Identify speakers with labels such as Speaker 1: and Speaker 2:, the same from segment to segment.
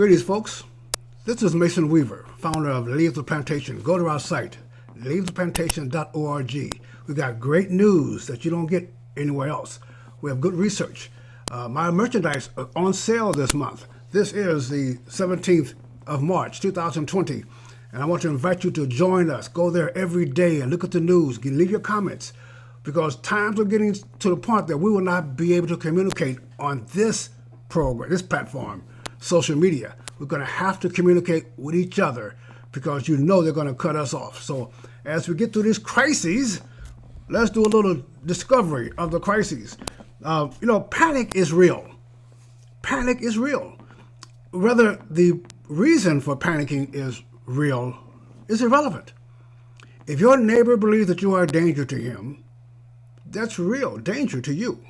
Speaker 1: Greetings, folks. This is Mason Weaver, founder of Leave the Plantation. Go to our site, leavetheplantation.org. We got great news that you don't get anywhere else. We have good research. My merchandise is on sale this month. This is the 17th of March, 2020. And I want to invite you to join us. Go there every day and look at the news. Leave your comments. Because times are getting to the point that we will not be able to communicate on this program, this platform, social media. We're going to have to communicate with each other because you know they're going to cut us off. So as we get through these crises, let's do a little discovery of the crises. Panic is real. Panic is real. Whether the reason for panicking is real is irrelevant. If your neighbor believes that you are a danger to him, that's real danger to you.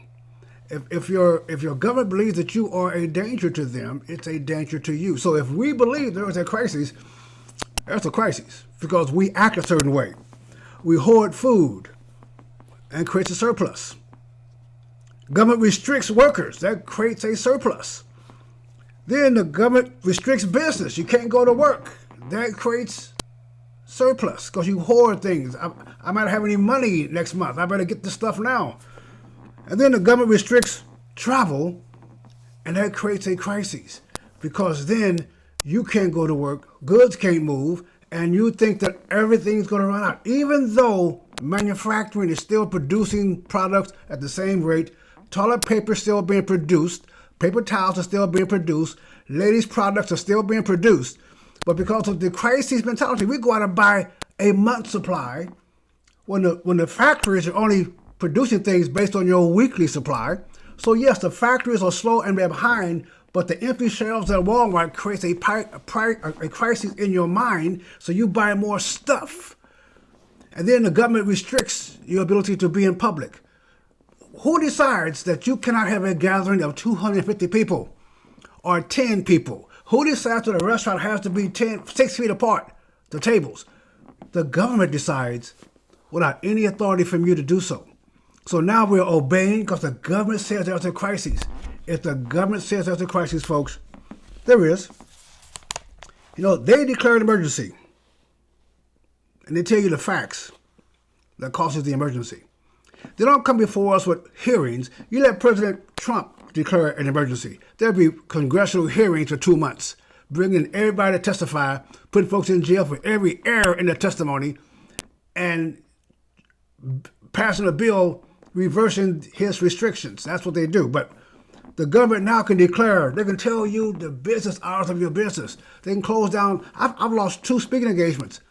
Speaker 1: If your government believes that you are a danger to them, it's a danger to you. So if we believe there is a crisis, there's a crisis because we act a certain way. We hoard food and creates a surplus. Government restricts workers, that creates a surplus. Then the government restricts business. You can't go to work. That creates surplus because you hoard things. I might have any money next month. I better get this stuff now. And then the government restricts travel, and that creates a crisis because then you can't go to work, goods can't move, and you think that everything's going to run out. Even though manufacturing is still producing products at the same rate, toilet paper is still being produced, paper towels are still being produced, ladies' products are still being produced. But because of the crisis mentality, we go out and buy a month's supply when the factories are only producing things based on your weekly supply. So yes, the factories are slow and they're behind, but the empty shelves at Walmart creates a crisis in your mind, so you buy more stuff. And then the government restricts your ability to be in public. Who decides that you cannot have a gathering of 250 people or 10 people? Who decides that a restaurant has to be 6 feet apart, the tables? The government decides without any authority from you to do so. So now we're obeying because the government says there's a crisis. If the government says there's a crisis, folks, there is. They declare an emergency. And they tell you the facts that causes the emergency. They don't come before us with hearings. You let President Trump declare an emergency. There'll be congressional hearings for 2 months, bringing everybody to testify, putting folks in jail for every error in their testimony, and passing a bill reversing his restrictions. That's what they do. But the government now can declare, they can tell you the business hours of your business. They can close down. I've lost 2 speaking engagements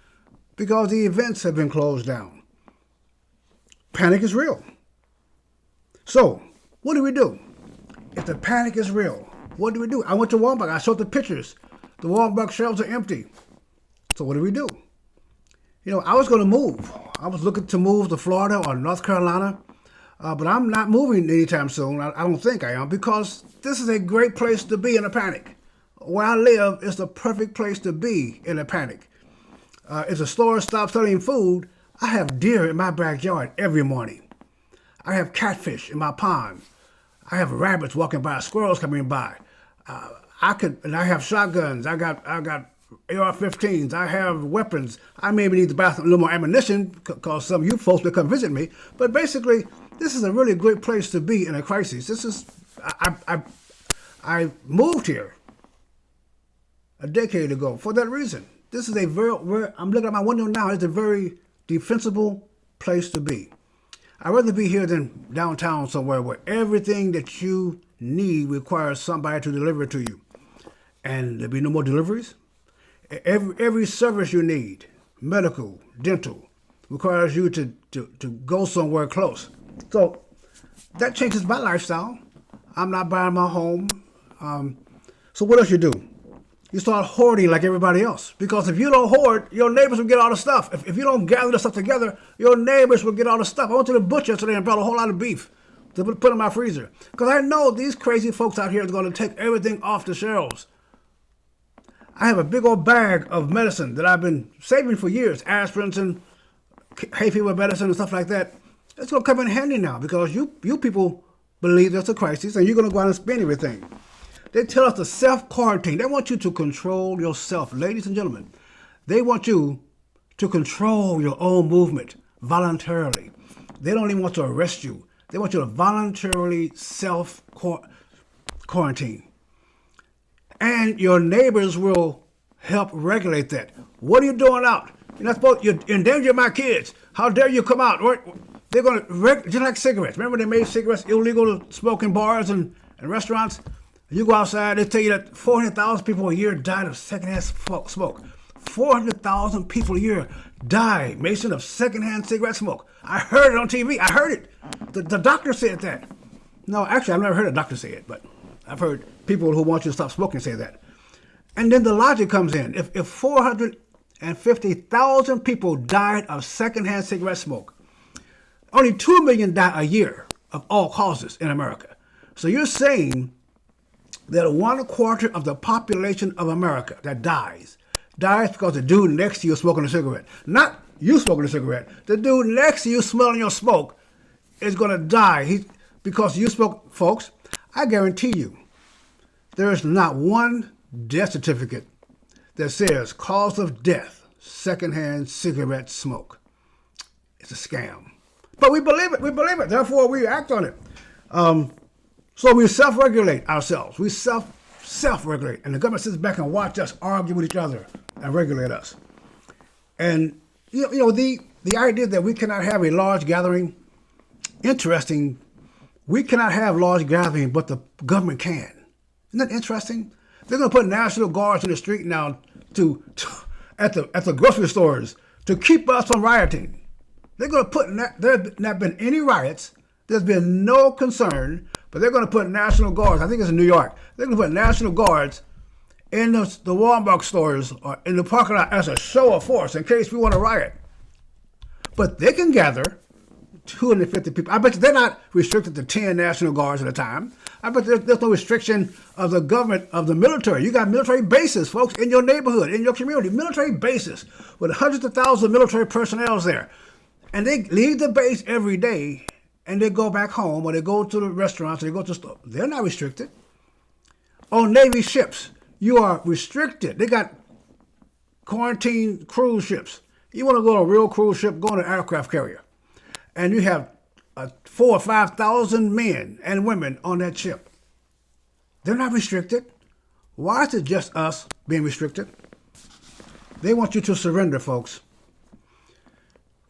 Speaker 1: because the events have been closed down. Panic is real. So what do we do? If the panic is real, what do we do? I went to Walmart. I showed the pictures. The Walmart shelves are empty. So what do we do? I was going to move. I was looking to move to Florida or North Carolina. But I'm not moving anytime soon. I don't think I am because this is a great place to be in a panic. Where I live is the perfect place to be in a panic. If the store stops selling food, I have deer in my backyard every morning. I have catfish in my pond. I have rabbits walking by, squirrels coming by. I have shotguns. I got AR-15s. I have weapons. I maybe need to buy a little more ammunition because some of you folks will come visit me. But basically, this is a really great place to be in a crisis. I moved here a decade ago for that reason. This is I'm looking at my window now. It's a very defensible place to be. I'd rather be here than downtown somewhere where everything that you need requires somebody to deliver it to you. And there'll be no more deliveries. Every service you need, medical, dental, requires you to go somewhere close. So that changes my lifestyle. I'm not buying my home. So what else you do? You start hoarding like everybody else. Because if you don't hoard, your neighbors will get all the stuff. If you don't gather the stuff together, your neighbors will get all the stuff. I went to the butcher today and brought a whole lot of beef to put in my freezer. Because I know these crazy folks out here are going to take everything off the shelves. I have a big old bag of medicine that I've been saving for years. Aspirins and hay fever medicine and stuff like that. It's going to come in handy now because you people believe there's a crisis and you're going to go out and spend everything. They tell us to self-quarantine. They want you to control yourself, ladies and gentlemen. They want you to control your own movement voluntarily. They don't even want to arrest you. They want you to voluntarily self-quarantine. And your neighbors will help regulate that. What are you doing out? You're not supposed. You endanger my kids. How dare you come out? They're going to just like cigarettes. Remember they made cigarettes illegal to smoke in bars and restaurants. You go outside, they tell you that 400,000 people a year died of secondhand smoke. 400,000 people a year die, Mason, of secondhand cigarette smoke. I heard it on TV. I heard it. The doctor said that. No, actually, I've never heard a doctor say it, but I've heard people who want you to stop smoking say that. And then the logic comes in. If 450,000 people died of secondhand cigarette smoke, only 2 million die a year of all causes in America. So you're saying that 1/4 of the population of America that dies because the dude next to you is smoking a cigarette. Not you smoking a cigarette. The dude next to you smelling your smoke is going to die because you smoke. Folks, I guarantee you, there is not one death certificate that says cause of death, secondhand cigarette smoke. It's a scam. But we believe it. We believe it. Therefore, we act on it. So we self-regulate ourselves. We self-regulate. And the government sits back and watch us argue with each other and regulate us. And, the idea that we cannot have a large gathering, interesting. We cannot have large gathering, but the government can. Isn't that interesting? They're going to put National Guards in the street now at the grocery stores to keep us from rioting. They're going to put, there's not been any riots. There's been no concern, but they're going to put National Guards, I think it's in New York, they're going to put National Guards in the Walmart stores or in the parking lot as a show of force in case we want to riot. But they can gather 250 people. I bet you they're not restricted to 10 National Guards at a time. I bet there's no restriction of the government, of the military. You got military bases, folks, in your neighborhood, in your community, military bases with hundreds of thousands of military personnel there. And they leave the base every day and they go back home or they go to the restaurants or they go to the store. They're not restricted. On Navy ships, you are restricted. They got quarantine cruise ships. You want to go on a real cruise ship, go on an aircraft carrier. And you have 4,000 or 5,000 men and women on that ship. They're not restricted. Why is it just us being restricted? They want you to surrender, folks.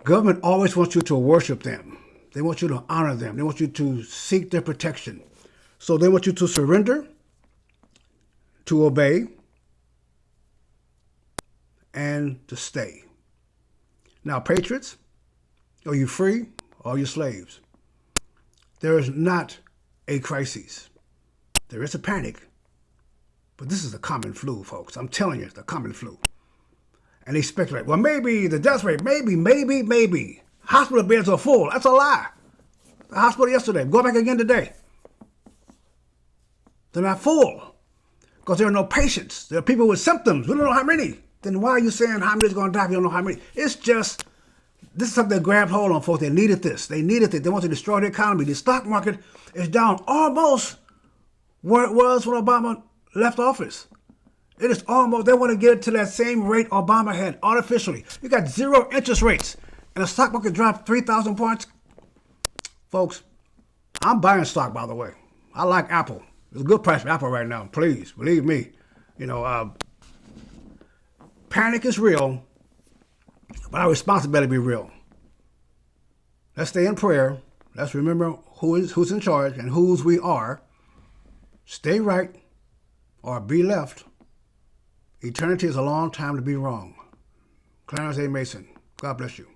Speaker 1: Government always wants you to worship them. They want you to honor them. They want you to seek their protection. So they want you to surrender, to obey, and to stay. Now, patriots, are you free or are you slaves? There is not a crisis. There is a panic. But this is the common flu, folks. I'm telling you, it's the common flu. And they speculate, well, maybe the death rate, maybe. Hospital beds are full. That's a lie. The hospital yesterday, go back again today. They're not full because there are no patients. There are people with symptoms. We don't know how many. Then why are you saying how many is going to die if you don't know how many? It's just, this is something they grabbed hold on, folks. They needed this. They needed it. They want to destroy the economy. The stock market is down almost where it was when Obama left office. It is almost, they want to get it to that same rate Obama had artificially. You got 0 interest rates and the stock market dropped 3,000 points. Folks, I'm buying stock, by the way. I like Apple. There's a good price for Apple right now. Please, believe me. Panic is real, but our responsibility be real. Let's stay in prayer. Let's remember who's in charge and whose we are. Stay right or be left. Eternity is a long time to be wrong. Clarence A. Mason, God bless you.